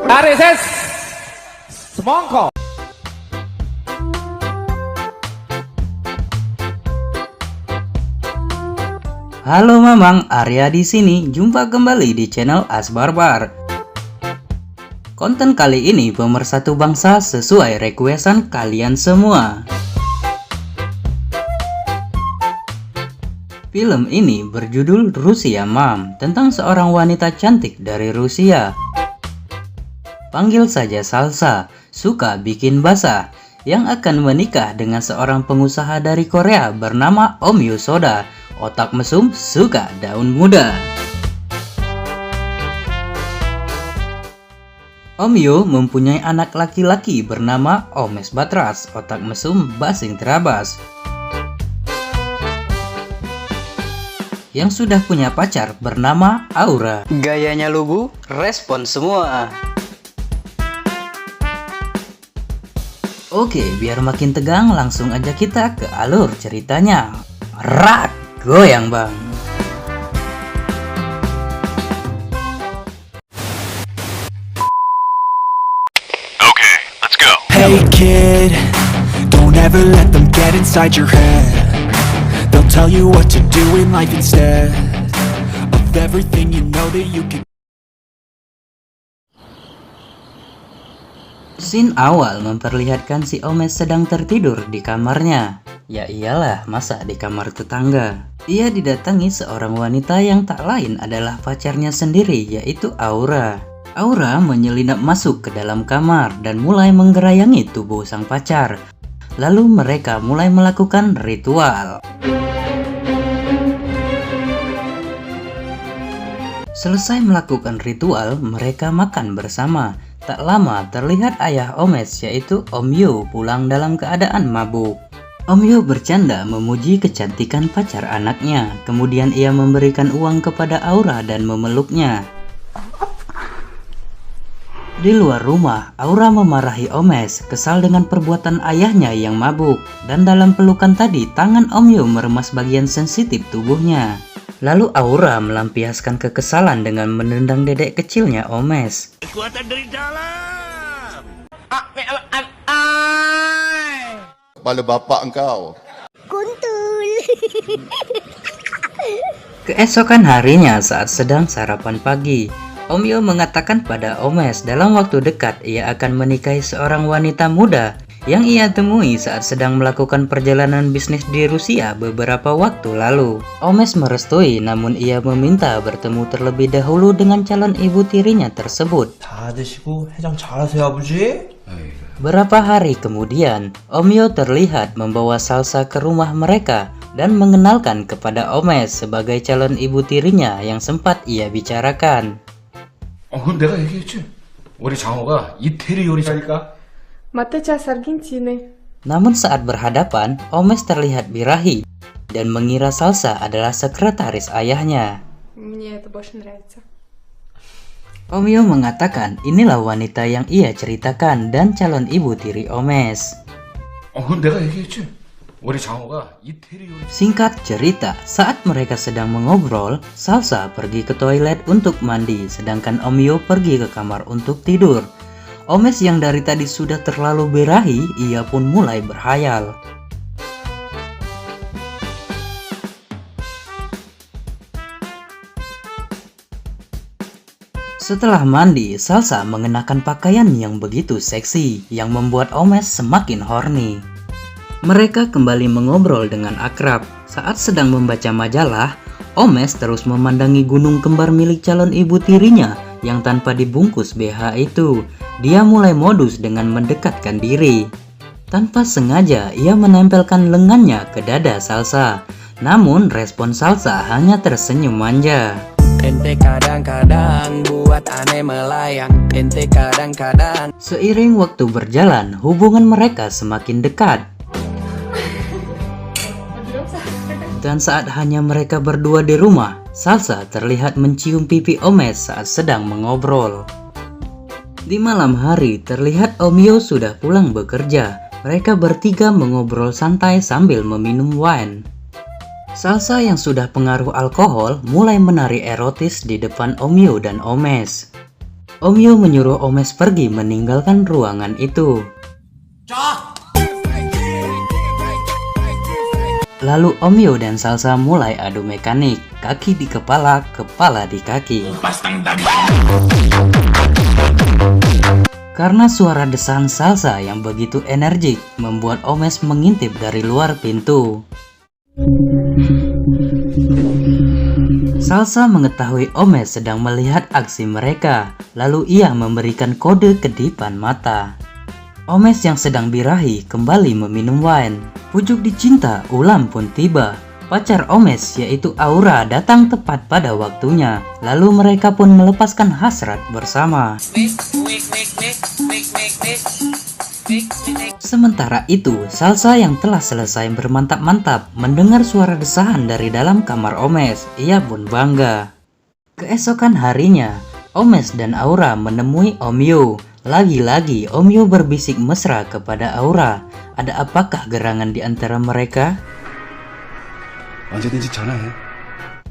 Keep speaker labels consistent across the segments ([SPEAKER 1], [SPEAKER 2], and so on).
[SPEAKER 1] Tarik ses. Semongko.
[SPEAKER 2] Halo Mamang, Arya di sini. Jumpa kembali di channel Asbarbar. Konten kali ini pemersatu bangsa sesuai requestan kalian semua. Film ini berjudul Rusia Mom, tentang seorang wanita cantik dari Rusia. Panggil saja Salsa, suka bikin basah, yang akan menikah dengan seorang pengusaha dari Korea bernama Om Yusoda. Otak mesum, suka daun muda. Om Yo mempunyai anak laki-laki bernama Omes Batras, otak mesum, basing terabas. Yang sudah punya pacar bernama Aura. Gayanya lugu, respon semua. Oke, biar makin tegang, langsung aja kita ke alur ceritanya. Rak! Goyang bang.
[SPEAKER 3] Okay, let's go.
[SPEAKER 4] Hey kid, don't ever let them get inside your head. They'll tell you what to do in life instead of everything you know that you can.
[SPEAKER 2] Scene awal memperlihatkan si Omes sedang tertidur di kamarnya. Ya iyalah, masa di kamar tetangga. Ia didatangi seorang wanita yang tak lain adalah pacarnya sendiri, yaitu Aura. Aura menyelinap masuk ke dalam kamar dan mulai menggerayangi tubuh sang pacar. Lalu mereka mulai melakukan ritual. Selesai melakukan ritual, mereka makan bersama. Tak lama terlihat ayah Omes, yaitu Om Yo, pulang dalam keadaan mabuk. Om Yo bercanda memuji kecantikan pacar anaknya. Kemudian ia memberikan uang kepada Aura dan memeluknya. Di luar rumah, Aura memarahi Omes, kesal dengan perbuatan ayahnya yang mabuk. Dan dalam pelukan tadi, tangan Om Yo meremas bagian sensitif tubuhnya. Lalu Aura melampiaskan kekesalan dengan menendang dedek kecilnya Omes.
[SPEAKER 3] Kekuatan dari dalam.
[SPEAKER 5] Kepala bapak engkau.
[SPEAKER 6] Kuntul.
[SPEAKER 2] Keesokan harinya saat sedang sarapan pagi, Om Yo mengatakan pada Omes dalam waktu dekat ia akan menikahi seorang wanita muda yang ia temui saat sedang melakukan perjalanan bisnis di Rusia beberapa waktu lalu. Omes merestui, namun ia meminta bertemu terlebih dahulu dengan calon ibu tirinya tersebut.
[SPEAKER 7] 다 드시고 해장 잘하세요 아버지.
[SPEAKER 2] Berapa hari kemudian, Om Yo terlihat membawa Salsa ke rumah mereka dan mengenalkan kepada Omes sebagai calon ibu tirinya yang sempat ia bicarakan.
[SPEAKER 8] 그건 내가 얘기했지. 우리 장호가 이태리 요리사니까.
[SPEAKER 6] Matecas Argentine.
[SPEAKER 2] Namun saat berhadapan, Omes terlihat birahi dan mengira Salsa adalah sekretaris ayahnya.
[SPEAKER 6] Мне это больше нравится.
[SPEAKER 2] Om Yo mengatakan inilah wanita yang ia ceritakan dan calon ibu tiri Omes.
[SPEAKER 8] 그건 내가 얘기했지. 우리 장호가 이태리 요리.
[SPEAKER 2] Singkat cerita, saat mereka sedang mengobrol, Salsa pergi ke toilet untuk mandi, sedangkan Om Yo pergi ke kamar untuk tidur. Omes yang dari tadi sudah terlalu birahi, ia pun mulai berhayal. Setelah mandi, Salsa mengenakan pakaian yang begitu seksi, yang membuat Omes semakin horny. Mereka kembali mengobrol dengan akrab. Saat sedang membaca majalah, Omes terus memandangi gunung kembar milik calon ibu tirinya yang tanpa dibungkus BH itu. Dia mulai modus dengan mendekatkan diri. Tanpa sengaja, ia menempelkan lengannya ke dada Salsa. Namun, respon Salsa hanya tersenyum manja.
[SPEAKER 4] Ente kadang-kadang buat aneh melayang. Ente kadang-kadang.
[SPEAKER 2] Seiring waktu berjalan, hubungan mereka semakin dekat. Dan saat hanya mereka berdua di rumah, Salsa terlihat mencium pipi Omes saat sedang mengobrol. Di malam hari, terlihat Om Yo sudah pulang bekerja. Mereka bertiga mengobrol santai sambil meminum wine. Salsa yang sudah pengaruh alkohol mulai menari erotis di depan Om Yo dan Omes. Om Yo menyuruh Omes pergi meninggalkan ruangan itu. Lalu Om Yo dan Salsa mulai adu mekanik, kaki di kepala, kepala di kaki. Karena suara desahan Salsa yang begitu energik membuat Omes mengintip dari luar pintu. Salsa mengetahui Omes sedang melihat aksi mereka, lalu ia memberikan kode kedipan mata. Omes yang sedang birahi kembali meminum wine. Pujuk dicinta, Ulam pun tiba. Pacar Omes yaitu Aura datang tepat pada waktunya. Lalu mereka pun melepaskan hasrat bersama. Sementara itu, Salsa yang telah selesai bermantap-mantap mendengar suara desahan dari dalam kamar Omes. Ia pun bangga. Keesokan harinya, Omes dan Aura menemui Om Yo. Lagi-lagi Om Yo berbisik mesra kepada Aura. Ada apakah gerangan di antara mereka?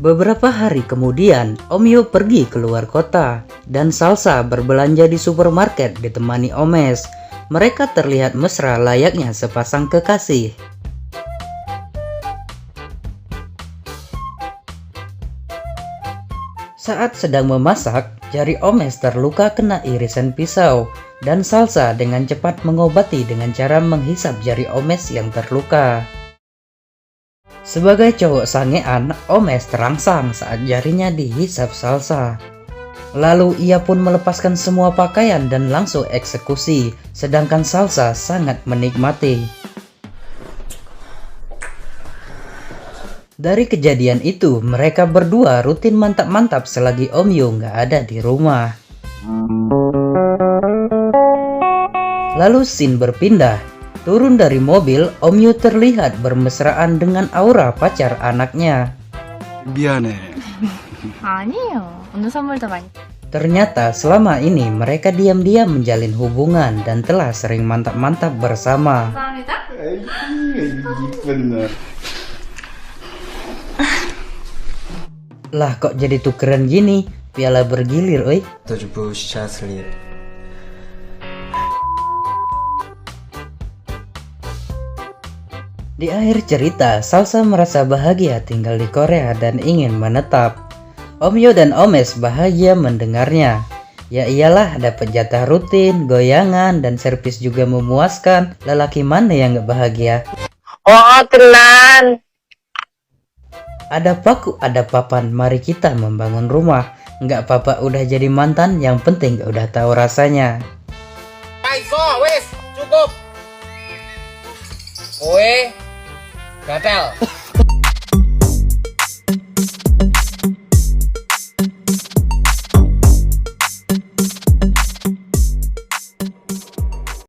[SPEAKER 2] Beberapa hari kemudian, Om Yo pergi keluar kota dan Salsa berbelanja di supermarket ditemani Omes. Mereka terlihat mesra layaknya sepasang kekasih. Saat sedang memasak, jari Omes terluka kena irisan pisau dan Salsa dengan cepat mengobati dengan cara menghisap jari Omes yang terluka. Sebagai cowok sangean, Omes terangsang saat jarinya dihisap Salsa. Lalu ia pun melepaskan semua pakaian dan langsung eksekusi, sedangkan Salsa sangat menikmati. Dari kejadian itu, mereka berdua rutin mantap-mantap selagi Om Yo nggak ada di rumah. Lalu scene berpindah. Turun dari mobil, Om Yo terlihat bermesraan dengan Aura, pacar anaknya.
[SPEAKER 9] 아니에요. 오늘 선물도 많이.
[SPEAKER 2] Ternyata selama ini mereka diam-diam menjalin hubungan dan telah sering mantap-mantap bersama.
[SPEAKER 9] 감사합니다.
[SPEAKER 2] Lah kok jadi tukeran gini? Piala bergilir, oi. Di akhir cerita, Salsa merasa bahagia tinggal di Korea dan ingin menetap. Om Yo dan Omes bahagia mendengarnya. Ya iyalah, dapat jatah rutin, goyangan, dan servis juga memuaskan. Lelaki mana yang gak bahagia?
[SPEAKER 10] Oh, tenan.
[SPEAKER 2] Ada paku, ada papan, mari kita membangun rumah. Nggak apa-apa udah jadi mantan, yang penting udah tahu rasanya.
[SPEAKER 1] Wes, cukup. Kowe gatel.